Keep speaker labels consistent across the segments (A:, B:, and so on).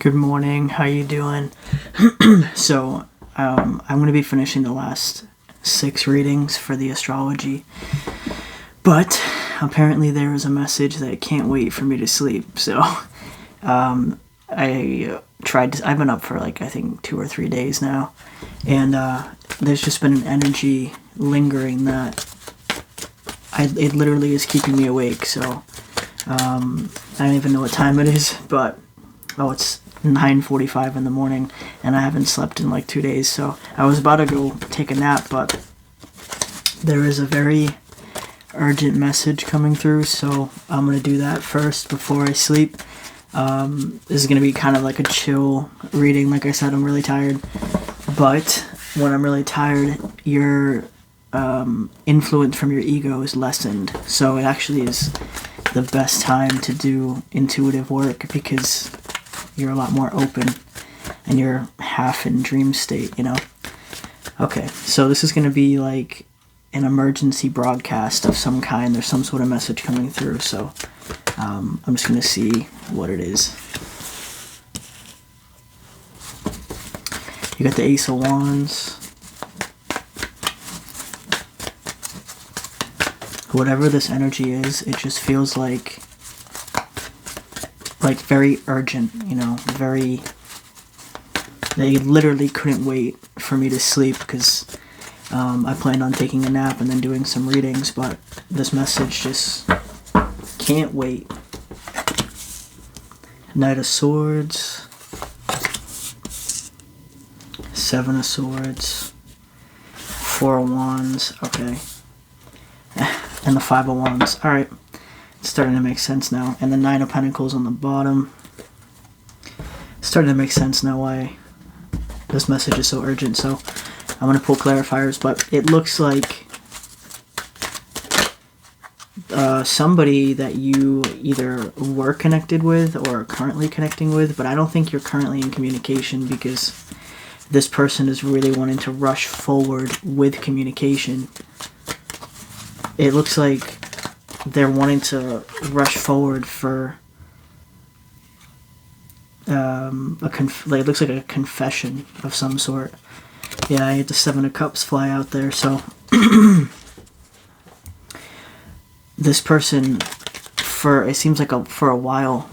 A: Good morning. How you doing? I'm going to be finishing the last 6 readings for the astrology, but apparently there is a message that can't wait for me to sleep. I've been up for I think 2 or 3 days now, and there's just been an energy lingering that it literally is keeping me awake. I don't even know what time it is, but it's 9:45 in the morning, and I haven't slept in 2 days, so I was about to go take a nap, but there is a very urgent message coming through, so I'm going to do that first before I sleep. This is going to be kind of like a chill reading. Like I said, I'm really tired, but when I'm really tired, your influence from your ego is lessened, so it actually is the best time to do intuitive work because you're a lot more open and you're half in dream state, Okay, so this is going to be like an emergency broadcast of some kind. There's some sort of message coming through, so I'm just going to see what it is. You got the Ace of Wands. Whatever this energy is, it just feels like very urgent, they literally couldn't wait for me to sleep because I planned on taking a nap and then doing some readings, but this message just can't wait. Knight of Swords, 7 of Swords, 4 of Wands, okay, and the 5 of Wands. Alright, it's starting to make sense now. And the 9 of Pentacles on the bottom. It's starting to make sense now why this message is so urgent. So I'm going to pull clarifiers, but it looks like somebody that you either were connected with or are currently connecting with, but I don't think you're currently in communication because this person is really wanting to rush forward with communication. It looks like they're wanting to rush forward for it looks like a confession of some sort. Yeah, I had the 7 of Cups fly out there, so this person, it seems like for a while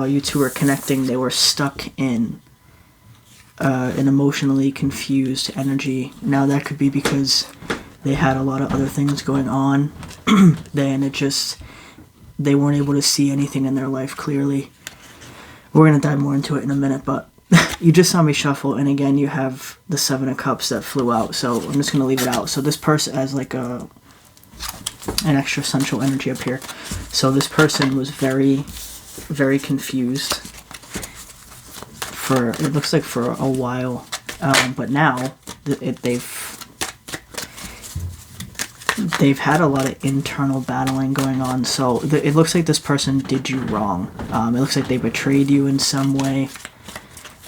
A: you two were connecting, they were stuck in an emotionally confused energy. Now that could be because they had a lot of other things going on, then they weren't able to see anything in their life clearly. We're going to dive more into it in a minute, but you just saw me shuffle, and again, you have the 7 of Cups that flew out, so I'm just going to leave it out. So this person has an extra central energy up here. So this person was very, very confused it looks like for a while, but now they've had a lot of internal battling going on, so it looks like this person did you wrong. It looks like they betrayed you in some way.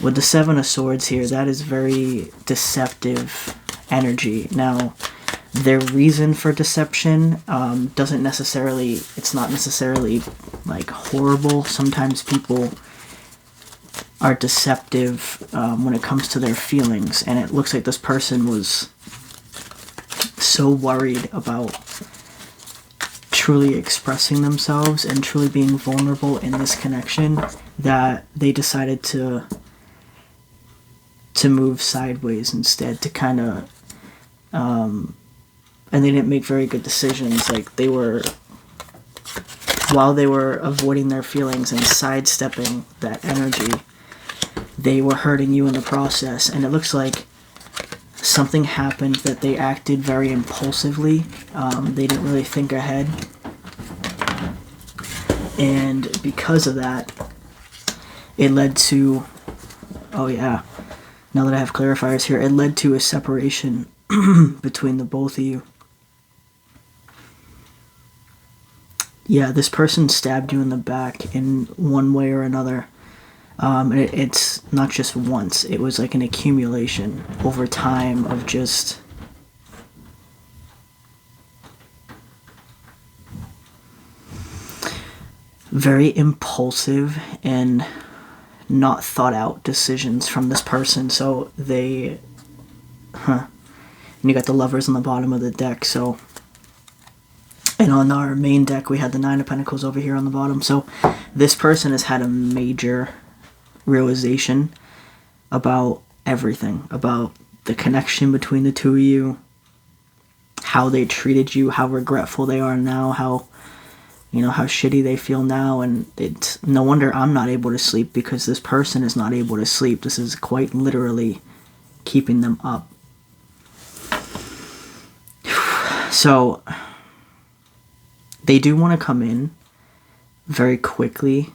A: With the 7 of Swords here, that is very deceptive energy. Now, their reason for deception it's not necessarily horrible. Sometimes people are deceptive when it comes to their feelings, and it looks like this person was so worried about truly expressing themselves and truly being vulnerable in this connection that they decided to move sideways instead, to kind of and they didn't make very good decisions. While they were avoiding their feelings and sidestepping that energy, they were hurting you in the process, and it looks like something happened that they acted very impulsively. They didn't really think ahead. And because of that, it led to... Oh yeah, now that I have clarifiers here, it led to a separation between the both of you. Yeah, this person stabbed you in the back in one way or another. It's not just once. It was like an accumulation over time of just very impulsive and not thought out decisions from this person. So they, and you got the Lovers on the bottom of the deck. So, and on our main deck, we had the Nine of Pentacles over here on the bottom. So this person has had a major realization about everything, about the connection between the two of you, how they treated you, how regretful they are now, how shitty they feel now. And it's no wonder I'm not able to sleep, because this person is not able to sleep. This is quite literally keeping them up. So they do want to come in very quickly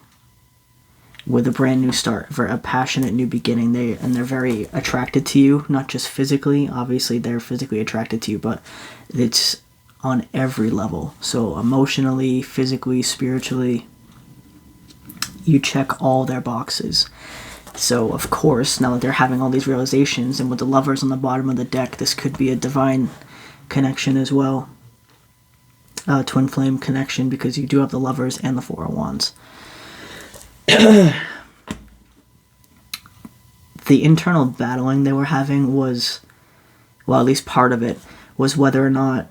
A: with a brand new start, for a passionate new beginning. They're very attracted to you, not just physically. Obviously, they're physically attracted to you, but it's on every level. So emotionally, physically, spiritually, you check all their boxes. So of course, now that they're having all these realizations, and with the Lovers on the bottom of the deck, this could be a divine connection as well. Twin flame connection, because you do have the Lovers and the Four of Wands. The internal battling they were having was, well, at least part of it, was whether or not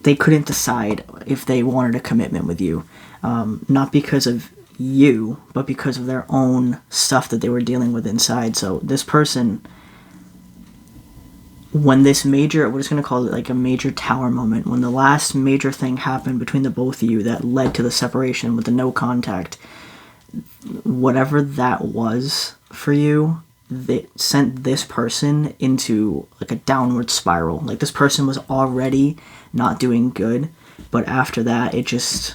A: they couldn't decide if they wanted a commitment with you. Not because of you, but because of their own stuff that they were dealing with inside. So this person, when this major, we're just going to call it like a major tower moment, when the last major thing happened between the both of you that led to the separation with the no contact, whatever that was for you, that sent this person into like a downward spiral. Like, this person was already not doing good, but after that, they just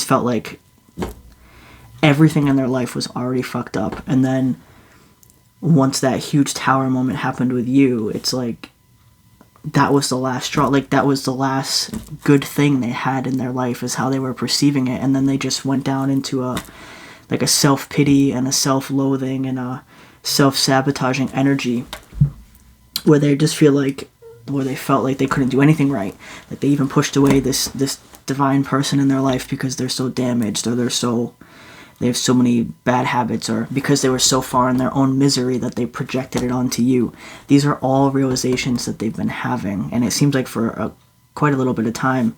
A: felt like everything in their life was already fucked up. And then once that huge tower moment happened with you, it's like that was the last straw. Like, that was the last good thing they had in their life, is how they were perceiving it. And then they just went down into a self-pity and a self-loathing and a self-sabotaging energy, where they just feel like, where they felt like they couldn't do anything right. Like, they even pushed away this divine person in their life because they're so damaged, or they have so many bad habits, or because they were so far in their own misery that they projected it onto you. These are all realizations that they've been having, and it seems like for quite a little bit of time,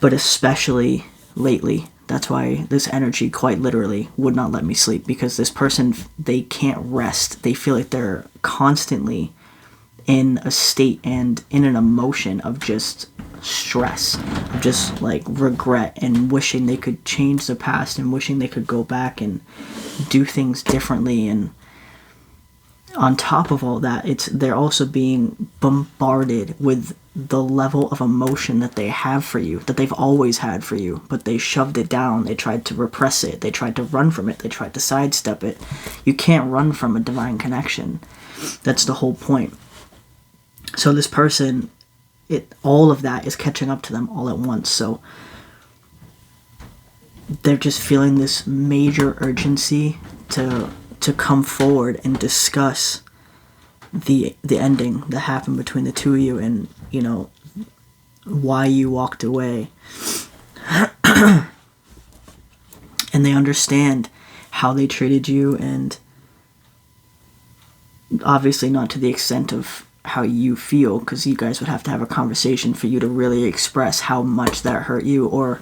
A: but especially lately. That's why this energy quite literally would not let me sleep, because this person, they can't rest. They feel like they're constantly in a state and in an emotion of just stress, of just like regret, and wishing they could change the past, and wishing they could go back and do things differently. And on top of all that, they're also being bombarded with the level of emotion that they have for you, that they've always had for you, but they shoved it down. They tried to repress it. They tried to run from it. They tried to sidestep it. You can't run from a divine connection. That's the whole point. So this person, all of that is catching up to them all at once. So they're just feeling this major urgency to come forward and discuss the ending that happened between the two of you, and why you walked away. And they understand how they treated you, and obviously not to the extent of how you feel, because you guys would have to have a conversation for you to really express how much that hurt you, or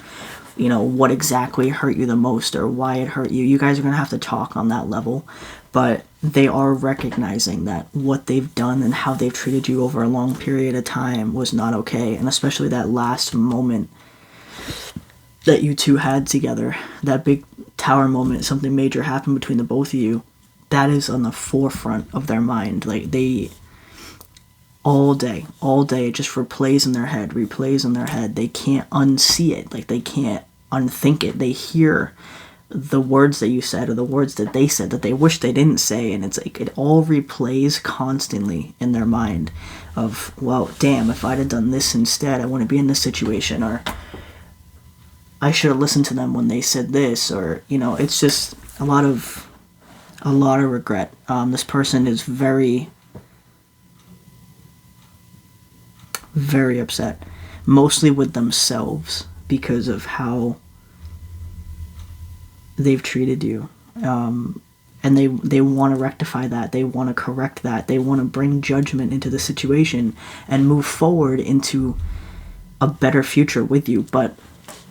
A: what exactly hurt you the most, or why it hurt you. You guys are going to have to talk on that level, but they are recognizing that what they've done and how they've treated you over a long period of time was not okay. And especially that last moment that you two had together, that big tower moment, something major happened between the both of you, that is on the forefront of their mind. Like, they all day it just replays in their head. They can't unsee it. Like, they can't unthink it. They hear the words that you said, or the words that they said that they wish they didn't say, and it's like it all replays constantly in their mind of, well, damn, if I'd have done this instead, I wouldn't be in this situation, or I should have listened to them when they said this, or it's just a lot of regret. This person is very, very upset, mostly with themselves, because of how they've treated you. And they want to rectify that. They want to correct that. They want to bring judgment into the situation and move forward into a better future with you. But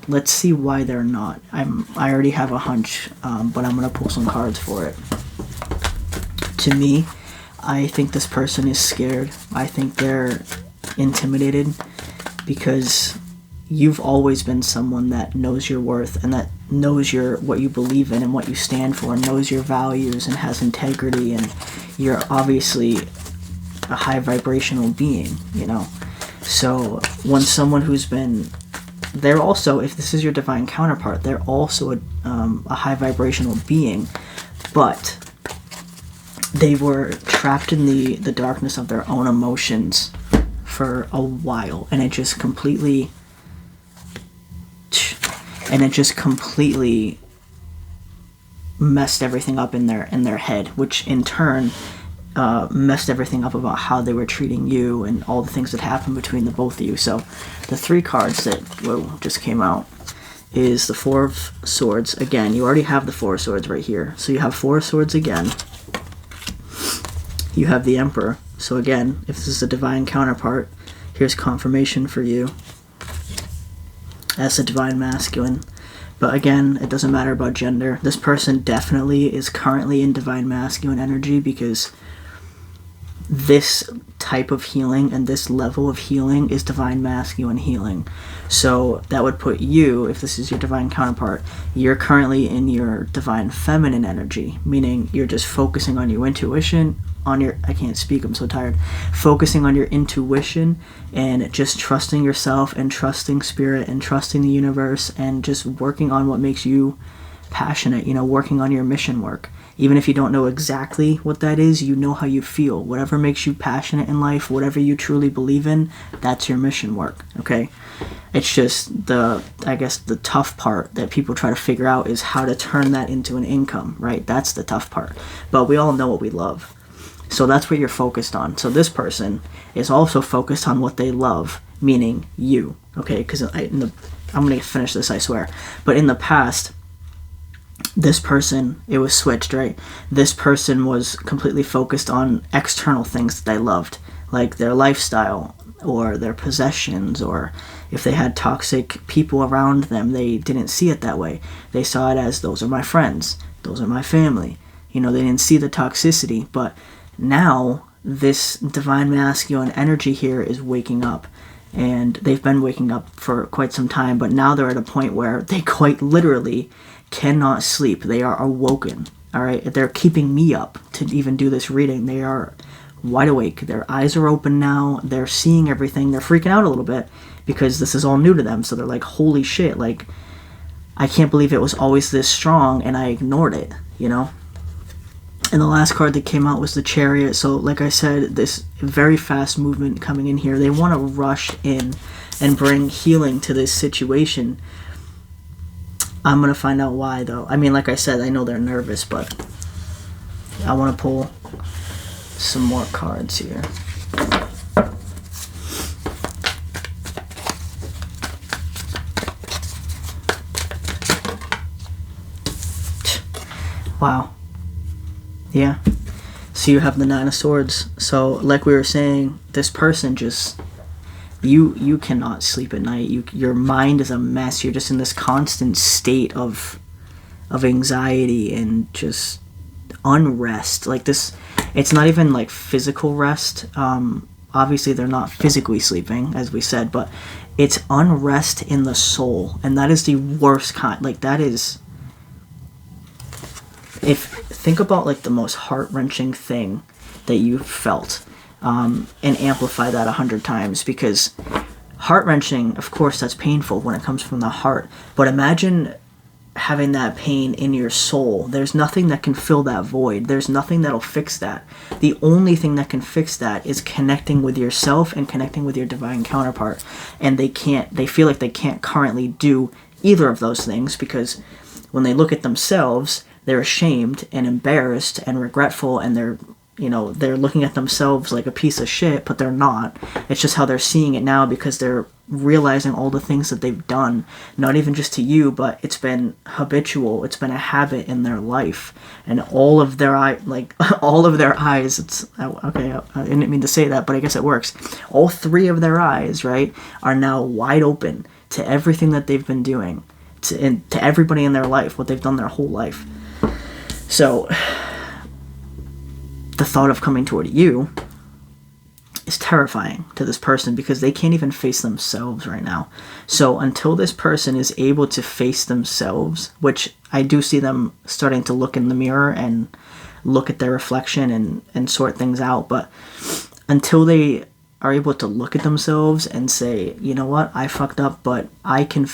A: let's see why they're not. I already have a hunch, but I'm going to pull some cards for it. To me, I think this person is scared. I think they're intimidated because you've always been someone that knows your worth and that knows what you believe in and what you stand for, and knows your values and has integrity, and you're obviously a high vibrational being, you know. So when someone who's been, they're also, if this is your divine counterpart, they're also a high vibrational being, but they were trapped in the darkness of their own emotions for a while, and it just completely messed everything up in their head, which in turn messed everything up about how they were treating you and all the things that happened between the both of you. So the 3 cards that just came out is the 4 of Swords. Again, you already have the 4 of Swords right here. So you have 4 of Swords again. You have the Emperor. So again, if this is a divine counterpart, here's confirmation for you as a divine masculine. But again, it doesn't matter about gender. This person definitely is currently in divine masculine energy, because this type of healing and this level of healing is divine masculine healing. So that would put you, if this is your divine counterpart, you're currently in your divine feminine energy, meaning you're just focusing on your intuition, I can't speak, I'm so tired, focusing on your intuition and just trusting yourself and trusting spirit and trusting the universe and just working on what makes you passionate, you know, working on your mission work. Even if you don't know exactly what that is, you know how you feel. Whatever makes you passionate in life, whatever you truly believe in, that's your mission work, okay? It's just the tough part that people try to figure out is how to turn that into an income, right? That's the tough part. But we all know what we love. So that's what you're focused on. So this person is also focused on what they love, meaning you, okay? Because I'm going to finish this, I swear. But in the past, this person, it was switched, right? This person was completely focused on external things that they loved, like their lifestyle or their possessions, or if they had toxic people around them, they didn't see it that way. They saw it as, those are my friends, those are my family. You know, they didn't see the toxicity. But now this divine masculine energy here is waking up, and they've been waking up for quite some time, but now they're at a point where they quite literally cannot sleep. They are awoken, all right? They're keeping me up to even do this reading. They are wide awake. Their eyes are open now. They're seeing everything. They're freaking out a little bit because this is all new to them. So they're like, holy shit, like, I can't believe it was always this strong and I ignored it, you know? And the last card that came out was the Chariot. So like I said, this very fast movement coming in here. They want to rush in and bring healing to this situation. I'm going to find out why, though. I mean, like I said, I know they're nervous, but I want to pull some more cards here. Wow. Yeah. So you have the 9 of Swords. So like we were saying, this person just, you cannot sleep at night. Your mind is a mess. You're just in this constant state of anxiety and just unrest. Like this, it's not even like physical rest. Obviously they're not physically sleeping, as we said, but it's unrest in the soul. And that is the worst kind. Like that is, think about like the most heart-wrenching thing that you've felt, and amplify that 100 times, because heart-wrenching, of course, that's painful when it comes from the heart, but imagine having that pain in your soul. There's nothing that can fill that void. There's nothing that'll fix that. The only thing that can fix that is connecting with yourself and connecting with your divine counterpart, and they feel like they can't currently do either of those things, because when they look at themselves, they're ashamed and embarrassed and regretful, and they're they're looking at themselves like a piece of shit, but they're not. It's just how they're seeing it now, because they're realizing all the things that they've done, not even just to you, but it's been habitual. It's been a habit in their life, and all of their eyes. It's okay. I didn't mean to say that, but I guess it works. All three of their eyes, right, are now wide open to everything that they've been doing, to everybody in their life, what they've done their whole life. So the thought of coming toward you is terrifying to this person, because they can't even face themselves right now. So until this person is able to face themselves, which I do see them starting to look in the mirror and look at their reflection and sort things out, but until they are able to look at themselves and say, you know what, I fucked up, but I can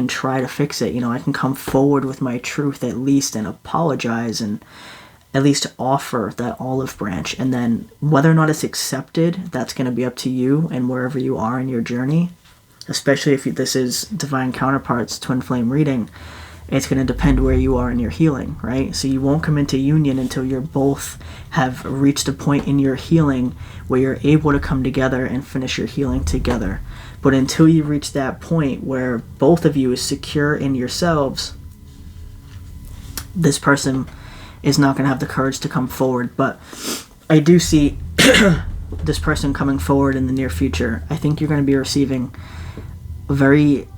A: try to fix it. I can come forward with my truth at least and apologize, and at least offer that olive branch. And then whether or not it's accepted, that's going to be up to you and wherever you are in your journey. Especially if this is Divine Counterparts Twin Flame reading, it's going to depend where you are in your healing, right? So you won't come into union until you both have reached a point in your healing where you're able to come together and finish your healing together. But until you reach that point where both of you is secure in yourselves, this person is not going to have the courage to come forward. But I do see this person coming forward in the near future. I think you're going to be receiving a very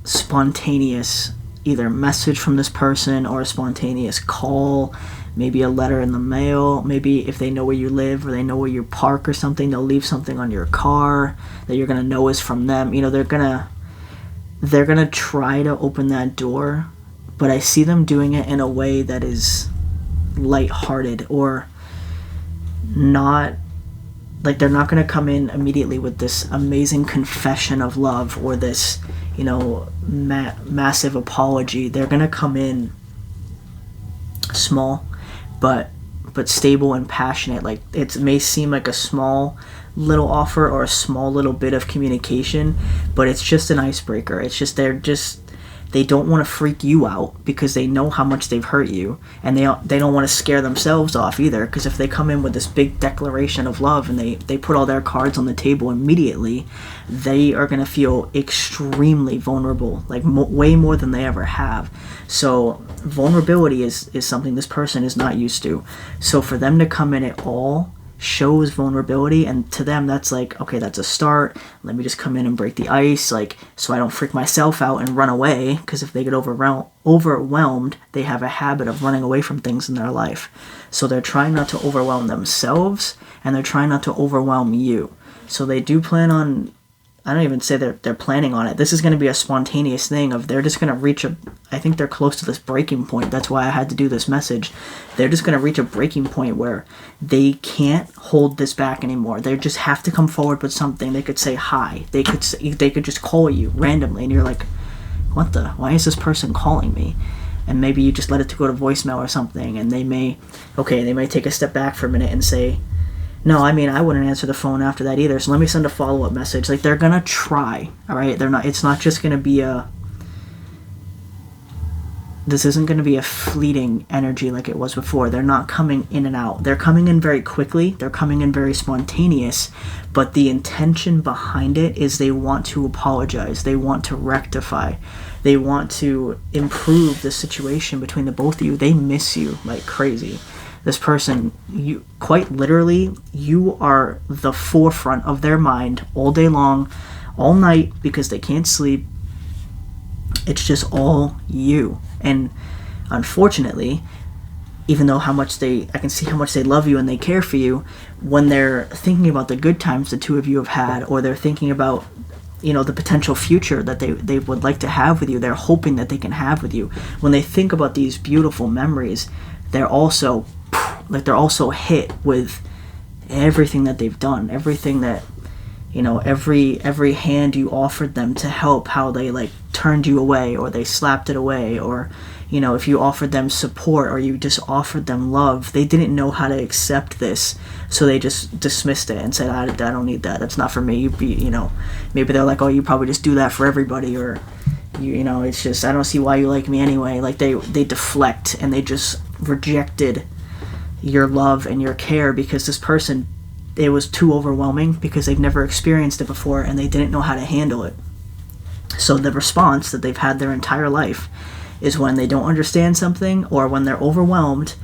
A: spontaneous either message from this person or a spontaneous call, maybe a letter in the mail. Maybe if they know where you live or they know where you park or something, they'll leave something on your car that you're going to know is from them. They're going to try to open that door, but I see them doing it in a way that is lighthearted, or not like they're not going to come in immediately with this amazing confession of love or this massive apology. They're going to come in small but stable and passionate. Like, it may seem like a small little offer or a small little bit of communication, but it's just an icebreaker. It's just they don't want to freak you out because they know how much they've hurt you, and they don't want to scare themselves off either, because if they come in with this big declaration of love and they put all their cards on the table immediately, they are going to feel extremely vulnerable, like way more than they ever have. So vulnerability is something this person is not used to. So for them to come in at all shows vulnerability, and to them that's like, okay, that's a start. Let me just come in and break the ice, like, so I don't freak myself out and run away, because if they get overwhelmed, they have a habit of running away from things in their life. So they're trying not to overwhelm themselves, and they're trying not to overwhelm you. So they do plan on, I don't even say they're planning on it. This is going to be a spontaneous thing of they're just going to reach I think they're close to this breaking point. That's why I had to do this message. They're just going to reach a breaking point where they can't hold this back anymore. They just have to come forward with something. They could say hi. They could just call you randomly, and you're like, why is this person calling me? And maybe you just let it go to voicemail or something, and they may take a step back for a minute and say, no, I mean, I wouldn't answer the phone after that either, so let me send a follow-up message. Like, they're gonna try, all right? It's not just gonna be this isn't gonna be a fleeting energy like it was before. They're not coming in and out. They're coming in very quickly. They're coming in very spontaneous, but the intention behind it is they want to apologize. They want to rectify. They want to improve the situation between the both of you. They miss you like crazy. This person, you quite literally, you are the forefront of their mind all day long, all night, because they can't sleep. It's just all you. And unfortunately, even though I can see how much they love you and they care for you, when they're thinking about the good times the two of you have had, or they're thinking about the potential future that they would like to have with you, they're hoping that they can have with you. When they think about these beautiful memories, they're also hit with everything that they've done, everything that, every hand you offered them to help, how they like turned you away, or they slapped it away, or, if you offered them support or you just offered them love, they didn't know how to accept this, so they just dismissed it and said, I don't need that, that's not for me. Maybe they're like, oh, you probably just do that for everybody, or it's just, I don't see why you like me anyway. Like they deflect, and they just rejected your love and your care, because this person, it was too overwhelming because they've never experienced it before and they didn't know how to handle it. So the response that they've had their entire life is when they don't understand something or when they're overwhelmed,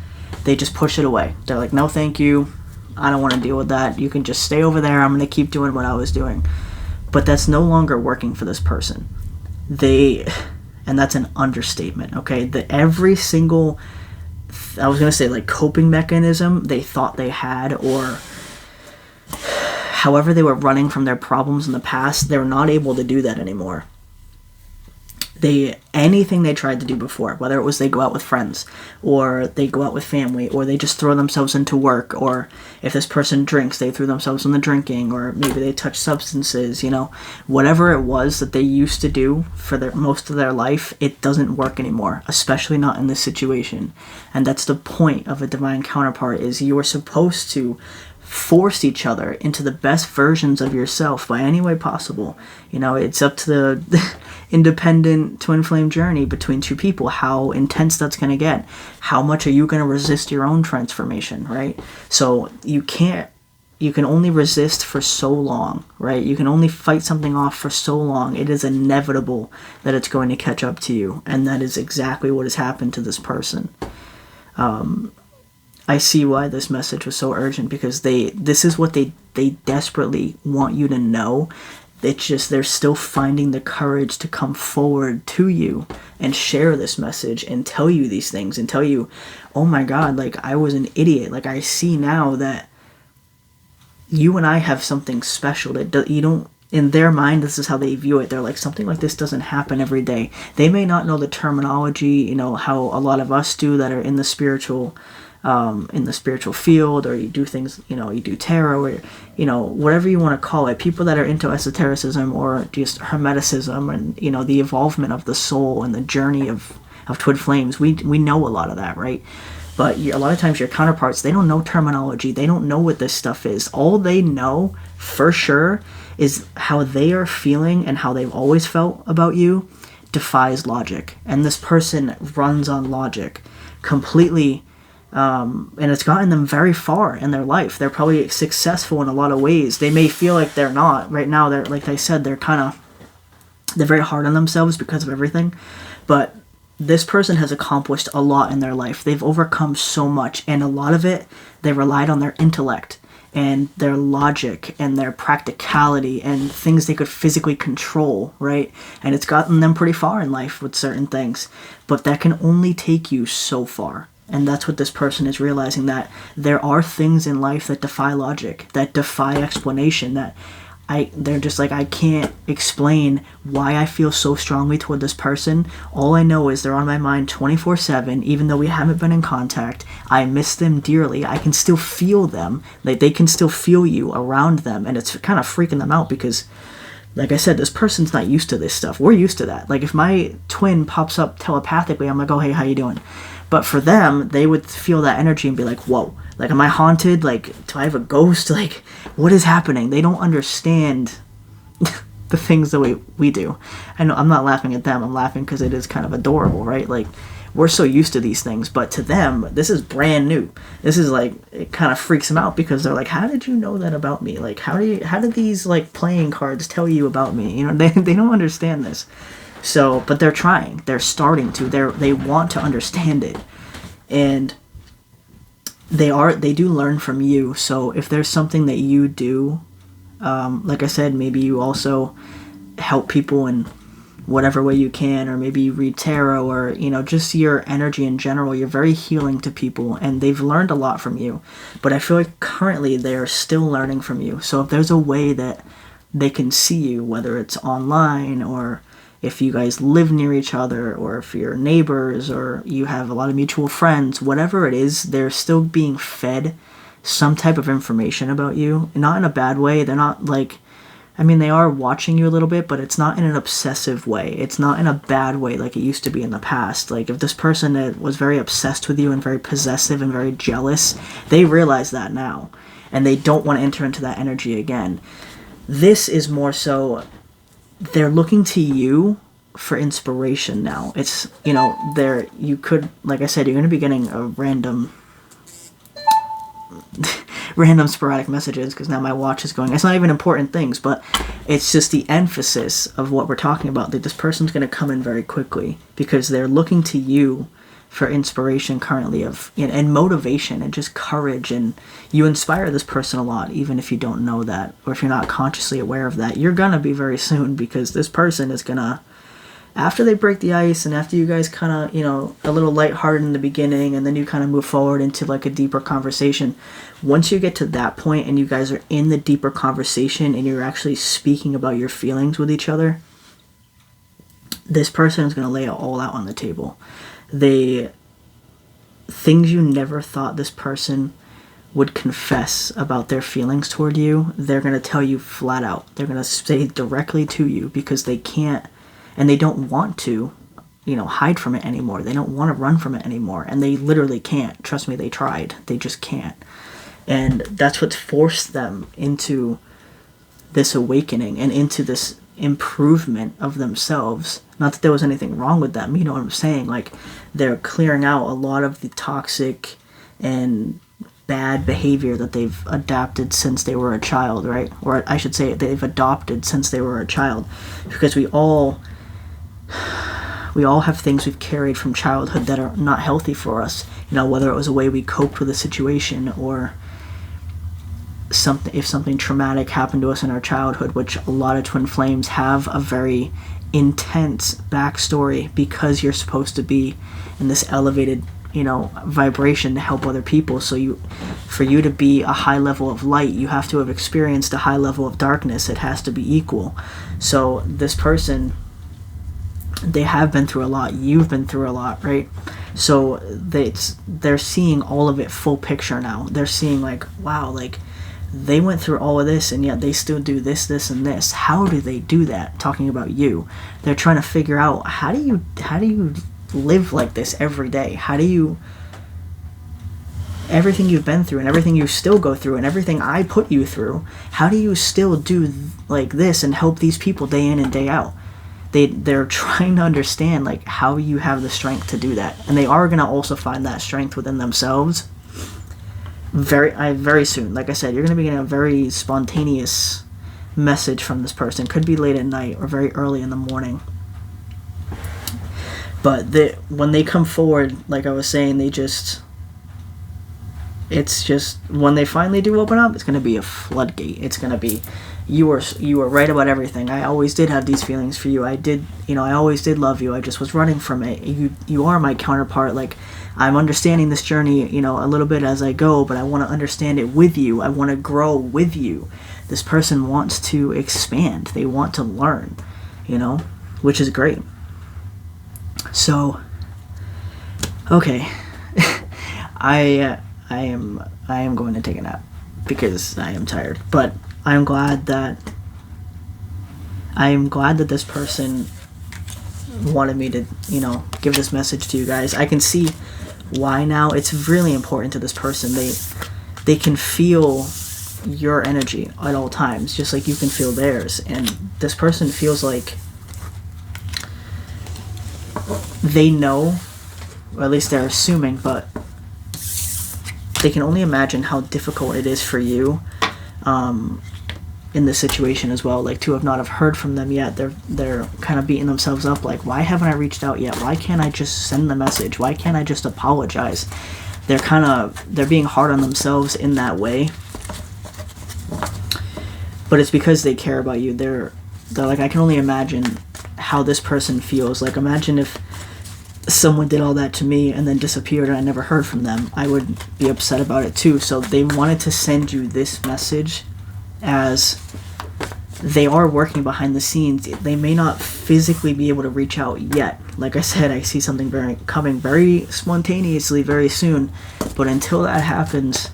A: they just push it away. They're like, no, thank you. I don't want to deal with that. You can just stay over there. I'm going to keep doing what I was doing. But that's no longer working for this person. And that's an understatement, okay? Every single, I was going to say like coping mechanism they thought they had, or however they were running from their problems in the past, they're not able to do that anymore. Anything they tried to do before, whether it was they go out with friends, or they go out with family, or they just throw themselves into work, or if this person drinks, they threw themselves in the drinking, or maybe they touch substances, whatever it was that they used to do for most of their life, it doesn't work anymore, especially not in this situation. And that's the point of a divine counterpart, is you are supposed to force each other into the best versions of yourself by any way possible. It's up to the independent twin flame journey between two people, how intense that's going to get. How much are you going to resist your own transformation, right? So you can only resist for so long, right? You can only fight something off for so long. It is inevitable that it's going to catch up to you, and that is exactly what has happened to this person. I see why this message was so urgent, because this is what they desperately want you to know. It's just they're still finding the courage to come forward to you and share this message and tell you these things and tell you, oh my God, like I was an idiot. Like I see now that you and I have something special that you don't, in their mind, this is how they view it. They're like, something like this doesn't happen every day. They may not know the terminology, how a lot of us do that are in the spiritual field, or you do things, you do tarot, or whatever you want to call it. People that are into esotericism or just hermeticism, and the evolvement of the soul and the journey of twin flames, we know a lot of that, right? But a lot of times your counterparts, they don't know terminology. They don't know what this stuff is. All they know for sure is how they are feeling, and how they've always felt about you defies logic. And this person runs on logic completely. And it's gotten them very far in their life. They're probably successful in a lot of ways. They may feel like they're not right now. They're, like I said, they're very hard on themselves because of everything. But this person has accomplished a lot in their life. They've overcome so much, and a lot of it, they relied on their intellect and their logic and their practicality and things they could physically control, right? And it's gotten them pretty far in life with certain things. But that can only take you so far. And that's what this person is realizing, that there are things in life that defy logic, that defy explanation, that they're just like, I can't explain why I feel so strongly toward this person. All I know is they're on my mind 24/7, even though we haven't been in contact. I miss them dearly. I can still feel them. Like, they can still feel you around them, and it's kind of freaking them out because, like I said, this person's not used to this stuff. We're used to that. Like, if my twin pops up telepathically, I'm like, oh, hey, how you doing? But for them, they would feel that energy and be like, whoa, like, am I haunted? Like, do I have a ghost? Like, what is happening? They don't understand the things the way we do. I know I'm not laughing at them. I'm laughing because it is kind of adorable, right? Like, we're so used to these things, but to them, this is brand new. This is like, it kind of freaks them out because they're like, how did you know that about me? Like, how did these like playing cards tell you about me? They don't understand this. So, but they're trying. They're starting to. They want to understand it, and they do learn from you. So, if there's something that you do, like I said, maybe you also help people in whatever way you can, or maybe you read tarot, or just your energy in general. You're very healing to people, and they've learned a lot from you. But I feel like currently they're still learning from you. So, if there's a way that they can see you, whether it's online, or if you guys live near each other, or if you're neighbors, or you have a lot of mutual friends, whatever it is, they're still being fed some type of information about you. Not in a bad way. They're not like, they are watching you a little bit, but it's not in an obsessive way. It's not in a bad way like it used to be in the past. Like, if this person that was very obsessed with you and very possessive and very jealous, they realize that now, and they don't want to enter into that energy again. This is more so, they're looking to you for inspiration now. It's, you could, like I said, you're going to be getting a random random sporadic messages, because now my watch is going. It's not even important things, but it's just the emphasis of what we're talking about, that this person's going to come in very quickly because they're looking to you for inspiration currently, and motivation and just courage, and you inspire this person a lot, even if you don't know that, or if you're not consciously aware of that. You're gonna be very soon, because this person is gonna, after they break the ice and after you guys kind of, a little lighthearted in the beginning, and then you kind of move forward into like a deeper conversation, once you get to that point and you guys are in the deeper conversation and you're actually speaking about your feelings with each other, this person is going to lay it all out on the table. Things you never thought this person would confess about their feelings toward you, they're going to tell you flat out. They're going to say directly to you, because they can't, and they don't want to, hide from it anymore. They don't want to run from it anymore, and they literally can't. Trust me, they tried. They just can't. And that's what's forced them into this awakening and into this improvement of themselves. Not that there was anything wrong with them, you know what I'm saying? Like, they're clearing out a lot of the toxic and bad behavior that they've adapted since they were a child, right? Or I should say they've adopted since they were a child, because we all have things we've carried from childhood that are not healthy for us, whether it was a way we coped with a situation, or if something traumatic happened to us in our childhood, which a lot of twin flames have a very intense backstory, because you're supposed to be in this elevated vibration to help other people. So for you to be a high level of light, you have to have experienced a high level of darkness. It has to be equal. So this person, they have been through a lot. You've been through a lot, right? So they're seeing all of it full picture now. They're seeing like, wow, like they went through all of this and yet they still do this, this, and this. How do they do that? Talking about you. They're trying to figure out, how do you live like this every day? How do you, everything you've been through and everything you still go through and everything I put you through, how do you still do like this and help these people day in and day out? They're trying to understand like how you have the strength to do that, and they are going to also find that strength within themselves very soon. Like I said, you're going to be getting a very spontaneous message from this person. Could be late at night or very early in the morning. But when they come forward, like I was saying, it's just when they finally do open up, it's going to be a floodgate. It's going to be, you were right about everything. I always did have these feelings for you. I always did love you. I just was running from it. You are my counterpart. Like, I'm understanding this journey, a little bit as I go, but I want to understand it with you. I want to grow with you. This person wants to expand. They want to learn, which is great. So, okay, I am going to take a nap because I am tired. But I am glad that this person wanted me to, give this message to you guys. I can see why now. It's really important to this person. They can feel your energy at all times, just like you can feel theirs. And this person feels like they know, or at least they're assuming, but they can only imagine how difficult it is for you in this situation as well. Like, to have not have heard from them yet, they're kind of beating themselves up, like, why haven't I reached out yet? Why can't I just send the message? Why can't I just apologize? They're being hard on themselves in that way, but it's because they care about you. They're like, I can only imagine how this person feels. Like, imagine if someone did all that to me and then disappeared and I never heard from them. I would be upset about it too. So they wanted to send you this message, as they are working behind the scenes. They may not physically be able to reach out yet. Like I said, I see something coming very spontaneously very soon, but until that happens,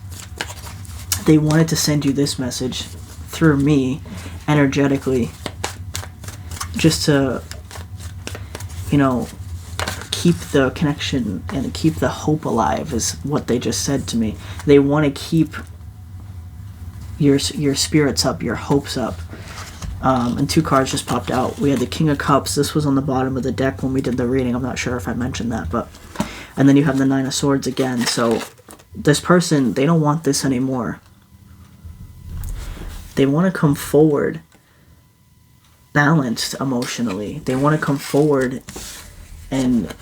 A: they wanted to send you this message through me energetically, just to keep the connection and keep the hope alive, is what they just said to me. They want to keep your spirits up, your hopes up. And 2 cards just popped out. We had the King of Cups. This was on the bottom of the deck when we did the reading. I'm not sure if I mentioned that, and then you have the 9 of Swords again. So this person, they don't want this anymore. They want to come forward balanced emotionally. They want to come forward, and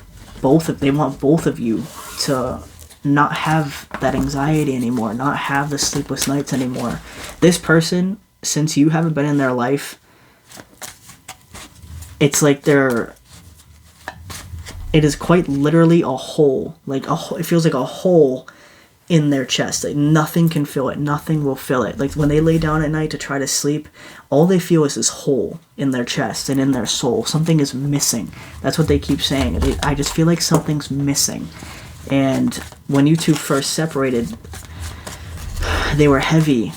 A: they want both of you to not have that anxiety anymore, not have the sleepless nights anymore. This person, since you haven't been in their life, it's like it is quite literally a hole. It feels like a hole in their chest. Like nothing can fill it. Nothing will fill it. Like when they lay down at night to try to sleep, all they feel is this hole in their chest and in their soul. Something is missing. That's what they keep saying. I just feel like something's missing. And when you two first separated, they were heavy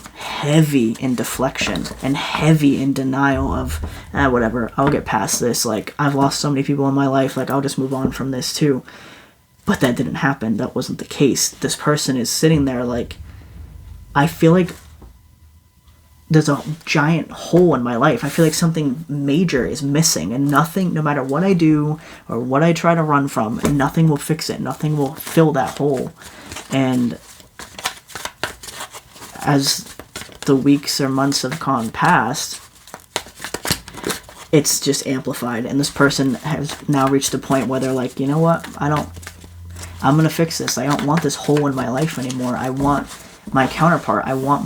A: in deflection and heavy in denial of, whatever, I'll get past this. Like, I've lost so many people in my life, like, I'll just move on from this too. But that didn't happen. That wasn't the case. This person is sitting there like, I feel like there's a giant hole in my life. I feel like something major is missing, and nothing, no matter what I do or what I try to run from, nothing will fix it. Nothing will fill that hole. And as the weeks or months have gone past, it's just amplified. And this person has now reached a point where they're like, you know what? I'm going to fix this. I don't want this hole in my life anymore. I want my counterpart. I want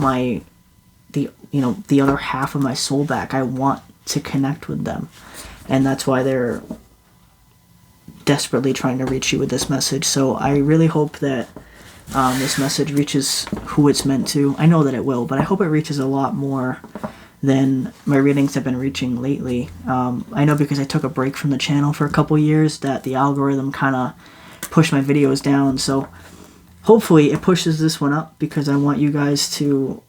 A: the other half of my soul back. I want to connect with them. And that's why they're desperately trying to reach you with this message. So I really hope that this message reaches who it's meant to. I know that it will, but I hope it reaches a lot more than my readings have been reaching lately. I know because I took a break from the channel for a couple years that the algorithm kind of pushed my videos down. So hopefully it pushes this one up, because I want you guys to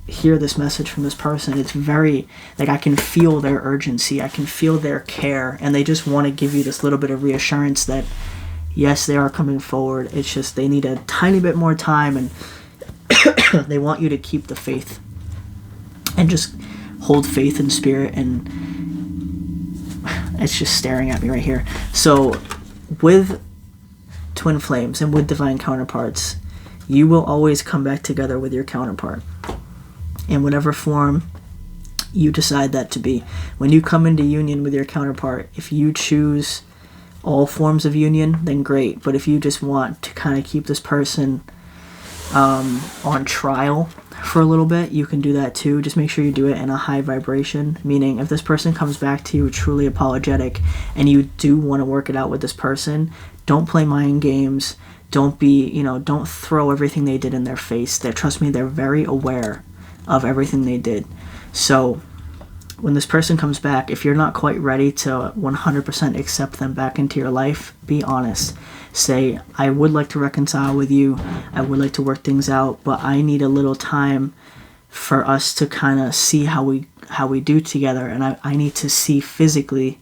A: hear this message from this person. It's very, like, I can feel their urgency. I can feel their care, and they just want to give you this little bit of reassurance that yes, they are coming forward. It's just they need a tiny bit more time, and they want you to keep the faith and just hold faith in spirit. And it's just staring at me right here. So with twin flames and with divine counterparts, you will always come back together with your counterpart in whatever form you decide that to be. When you come into union with your counterpart, if you choose all forms of union, then great. But if you just want to kind of keep this person on trial for a little bit, you can do that too. Just make sure you do it in a high vibration, meaning if this person comes back to you truly apologetic and you do want to work it out with this person, don't play mind games. Don't don't throw everything they did in their face. Trust me, they're very aware of everything they did. So when this person comes back, if you're not quite ready to 100% accept them back into your life, be honest. Say, I would like to reconcile with you. I would like to work things out, but I need a little time for us to kind of see how we do together. And I need to see physically,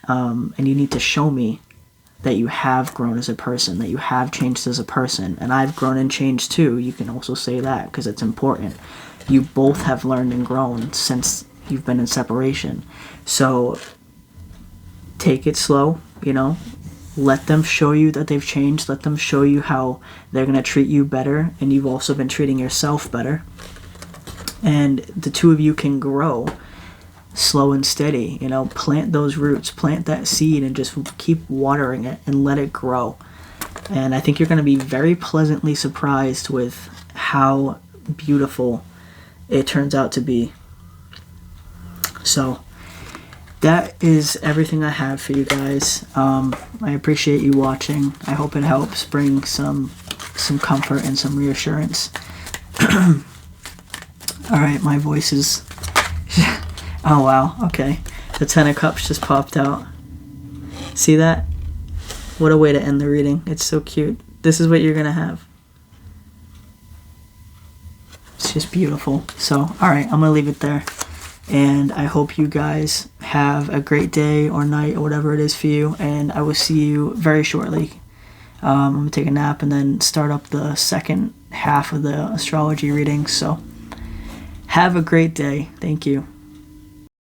A: and you need to show me that you have grown as a person, that you have changed as a person. And I've grown and changed too. You can also say that because it's important. You both have learned and grown since you've been in separation. So take it slow, let them show you that they've changed. Let them show you how they're going to treat you better, and you've also been treating yourself better. And the two of you can grow slow and steady. Plant those roots, plant that seed, and just keep watering it and let it grow. And I think you're going to be very pleasantly surprised with how beautiful it turns out to be. So that is everything I have for you guys. I appreciate you watching. I hope it helps bring some comfort and some reassurance. Alright, my voice is... Oh wow, okay. The Ten of Cups just popped out. See that? What a way to end the reading. It's so cute. This is what you're gonna have. It's just beautiful. So, alright, I'm gonna leave it there. And I hope you guys have a great day or night or whatever it is for you. And I will see you very shortly. I'm going to take a nap and then start up the second half of the astrology reading. So have a great day. Thank you.